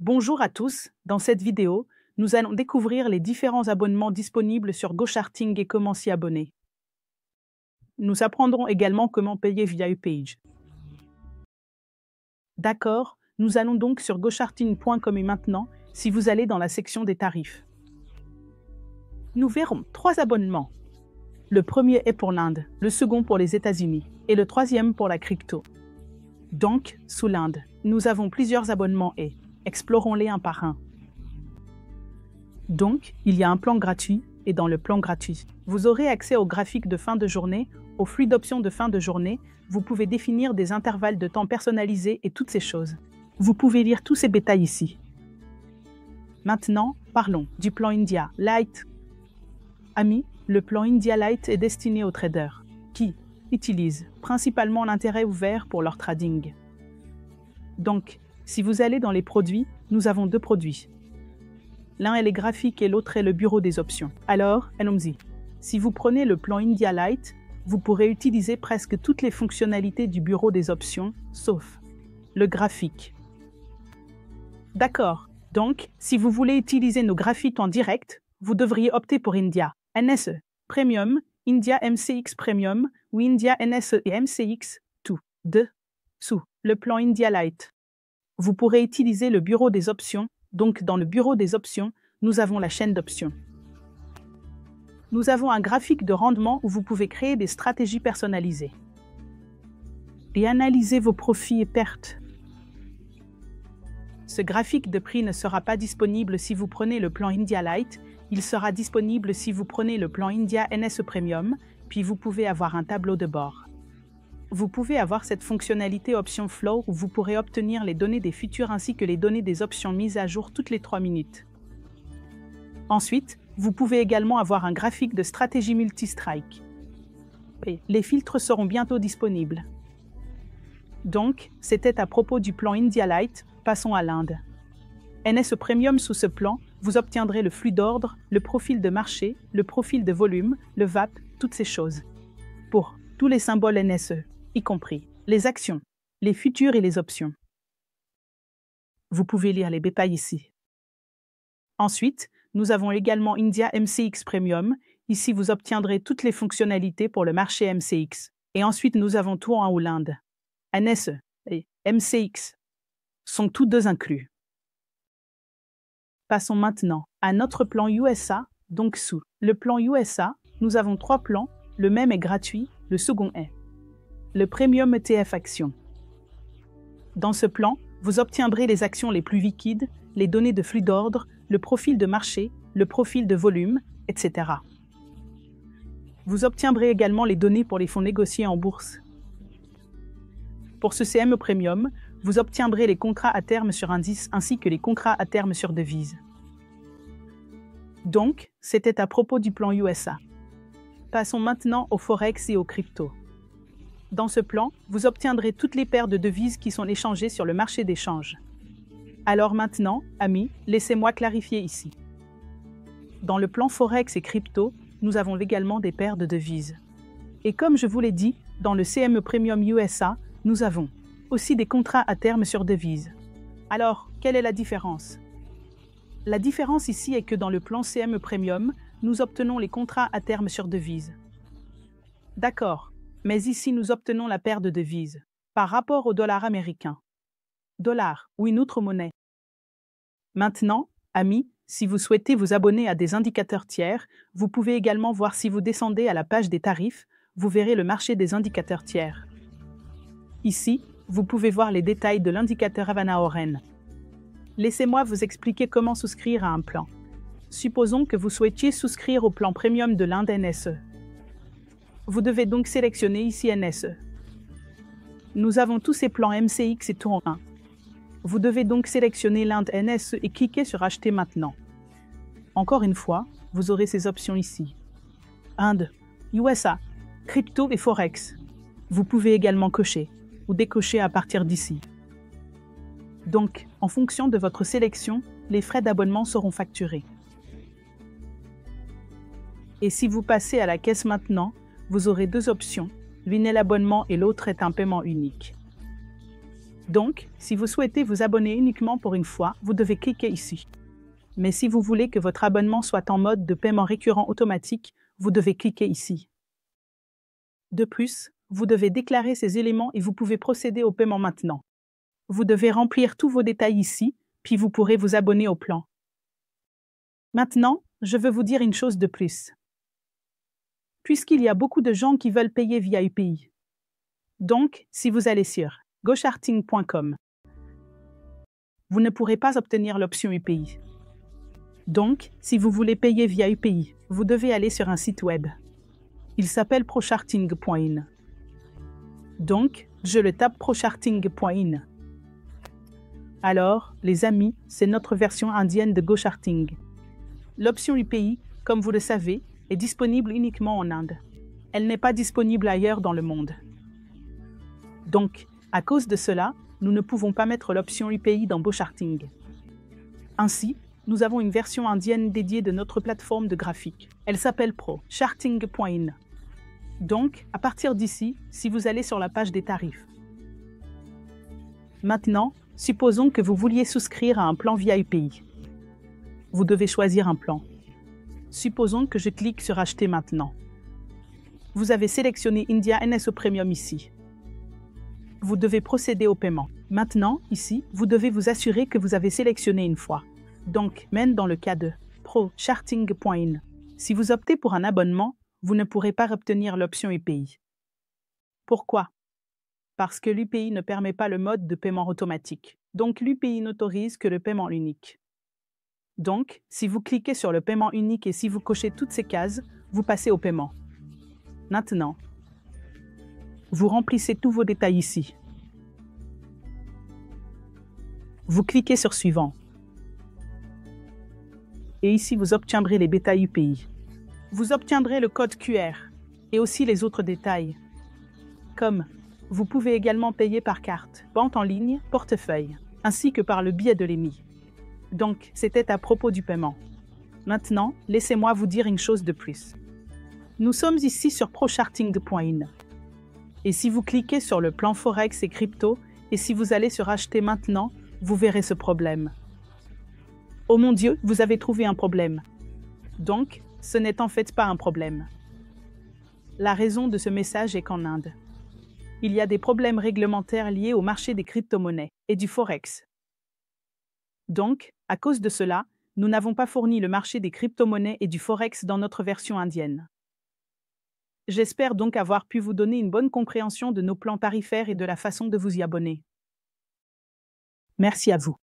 Bonjour à tous, dans cette vidéo, nous allons découvrir les différents abonnements disponibles sur GoCharting et comment s'y abonner. Nous apprendrons également comment payer via UPage. D'accord, nous allons donc sur gocharting.com et maintenant, si vous allez dans la section des tarifs. Nous verrons 3 abonnements. Le premier est pour l'Inde, le second pour les États-Unis et le troisième pour la crypto. Donc, sous l'Inde, nous avons plusieurs abonnements et explorons-les un par un. Donc, il y a un plan gratuit et dans le plan gratuit, vous aurez accès aux graphiques de fin de journée, aux flux d'options de fin de journée, vous pouvez définir des intervalles de temps personnalisés et toutes ces choses. Vous pouvez lire tous ces détails ici. Maintenant, parlons du plan India Lite. Amis, le plan India Lite est destiné aux traders qui utilisent principalement l'intérêt ouvert pour leur trading. Donc, si vous allez dans les produits, nous avons 2 produits. L'un est les graphiques et l'autre est le bureau des options. Alors, allons-y. Si vous prenez le plan India Lite, vous pourrez utiliser presque toutes les fonctionnalités du bureau des options, sauf le graphique. D'accord. Donc, si vous voulez utiliser nos graphiques en direct, vous devriez opter pour India NSE Premium, India MCX Premium ou India NSE et MCX, tout, sous le plan India Lite. Vous pourrez utiliser le bureau des options, donc dans le bureau des options, nous avons la chaîne d'options. Nous avons un graphique de rendement où vous pouvez créer des stratégies personnalisées et analyser vos profits et pertes. Ce graphique de prix ne sera pas disponible si vous prenez le plan India Lite, il sera disponible si vous prenez le plan India NSE Premium, puis vous pouvez avoir un tableau de bord. Vous pouvez avoir cette fonctionnalité Option Flow où vous pourrez obtenir les données des futurs ainsi que les données des options mises à jour toutes les 3 minutes. Ensuite, vous pouvez également avoir un graphique de stratégie multi-strike. Et les filtres seront bientôt disponibles. Donc, c'était à propos du plan India Lite, passons à l'Inde. NSE Premium sous ce plan, vous obtiendrez le flux d'ordre, le profil de marché, le profil de volume, le VAP, toutes ces choses. Pour tous les symboles NSE, y compris les actions, les futurs et les options. Vous pouvez lire les détails ici. Ensuite, nous avons également India MCX Premium. Ici, vous obtiendrez toutes les fonctionnalités pour le marché MCX. Et ensuite, nous avons tout en haut l'Inde. NSE et MCX sont tous deux inclus. Passons maintenant à notre plan USA, donc sous le plan USA, nous avons 3 plans, le même est gratuit, le second est le Premium ETF Action. Dans ce plan, vous obtiendrez les actions les plus liquides, les données de flux d'ordre, le profil de marché, le profil de volume, etc. Vous obtiendrez également les données pour les fonds négociés en bourse. Pour ce CME Premium, vous obtiendrez les contrats à terme sur indice ainsi que les contrats à terme sur devise. Donc, c'était à propos du plan USA. Passons maintenant au Forex et aux cryptos. Dans ce plan, vous obtiendrez toutes les paires de devises qui sont échangées sur le marché d'échange. Alors maintenant, amis, laissez-moi clarifier ici. Dans le plan Forex et crypto, nous avons également des paires de devises. Et comme je vous l'ai dit, dans le CME Premium USA, nous avons aussi des contrats à terme sur devises. Alors, quelle est la différence? La différence ici est que dans le plan CME Premium, nous obtenons les contrats à terme sur devises. D'accord. Mais ici, nous obtenons la paire de devises par rapport au dollar américain. Dollar ou une autre monnaie. Maintenant, amis, si vous souhaitez vous abonner à des indicateurs tiers, vous pouvez également voir si vous descendez à la page des tarifs, vous verrez le marché des indicateurs tiers. Ici, vous pouvez voir les détails de l'indicateur Havana Oren. Laissez-moi vous expliquer comment souscrire à un plan. Supposons que vous souhaitiez souscrire au plan Premium de l'Inde NSE. Vous devez donc sélectionner ici NSE. Nous avons tous ces plans MCX et tout en 1. Vous devez donc sélectionner l'Inde NSE et cliquer sur Acheter maintenant. Encore une fois, vous aurez ces options ici. Inde, USA, Crypto et Forex. Vous pouvez également cocher ou décocher à partir d'ici. Donc, en fonction de votre sélection, les frais d'abonnement seront facturés. Et si vous passez à la caisse maintenant, vous aurez 2 options, l'une est l'abonnement et l'autre est un paiement unique. Donc, si vous souhaitez vous abonner uniquement pour une fois, vous devez cliquer ici. Mais si vous voulez que votre abonnement soit en mode de paiement récurrent automatique, vous devez cliquer ici. De plus, vous devez déclarer ces éléments et vous pouvez procéder au paiement maintenant. Vous devez remplir tous vos détails ici, puis vous pourrez vous abonner au plan. Maintenant, je veux vous dire une chose de plus. Puisqu'il y a beaucoup de gens qui veulent payer via UPI. Donc, si vous allez sur gocharting.com, vous ne pourrez pas obtenir l'option UPI. Donc, si vous voulez payer via UPI, vous devez aller sur un site web. Il s'appelle procharting.in. Donc, je le tape procharting.in. Alors, les amis, c'est notre version indienne de GoCharting. L'option UPI, comme vous le savez, est disponible uniquement en Inde. Elle n'est pas disponible ailleurs dans le monde. Donc, à cause de cela, nous ne pouvons pas mettre l'option UPI dans GoCharting. Ainsi, nous avons une version indienne dédiée de notre plateforme de graphique. Elle s'appelle procharting.in. Donc, à partir d'ici, si vous allez sur la page des tarifs. Maintenant, supposons que vous vouliez souscrire à un plan via UPI. Vous devez choisir un plan. Supposons que je clique sur Acheter maintenant. Vous avez sélectionné India NSO Premium ici. Vous devez procéder au paiement. Maintenant, ici, vous devez vous assurer que vous avez sélectionné une fois. Donc, même dans le cas de procharting.in, si vous optez pour un abonnement, vous ne pourrez pas obtenir l'option UPI. Pourquoi? Parce que l'UPI ne permet pas le mode de paiement automatique. Donc, l'UPI n'autorise que le paiement unique. Donc, si vous cliquez sur le paiement unique et si vous cochez toutes ces cases, vous passez au paiement. Maintenant, vous remplissez tous vos détails ici. Vous cliquez sur Suivant. Et ici, vous obtiendrez les détails UPI. Vous obtiendrez le code QR et aussi les autres détails. Comme, vous pouvez également payer par carte, banque en ligne, portefeuille, ainsi que par le biais de l'EMI. Donc, c'était à propos du paiement. Maintenant, laissez-moi vous dire une chose de plus. Nous sommes ici sur procharting.in. Et si vous cliquez sur le plan Forex et crypto, et si vous allez sur Acheter maintenant, vous verrez ce problème. Oh mon Dieu, vous avez trouvé un problème. Donc, ce n'est en fait pas un problème. La raison de ce message est qu'en Inde, il y a des problèmes réglementaires liés au marché des crypto-monnaies et du Forex. Donc, à cause de cela, nous n'avons pas fourni le marché des crypto-monnaies et du Forex dans notre version indienne. J'espère donc avoir pu vous donner une bonne compréhension de nos plans tarifaires et de la façon de vous y abonner. Merci à vous.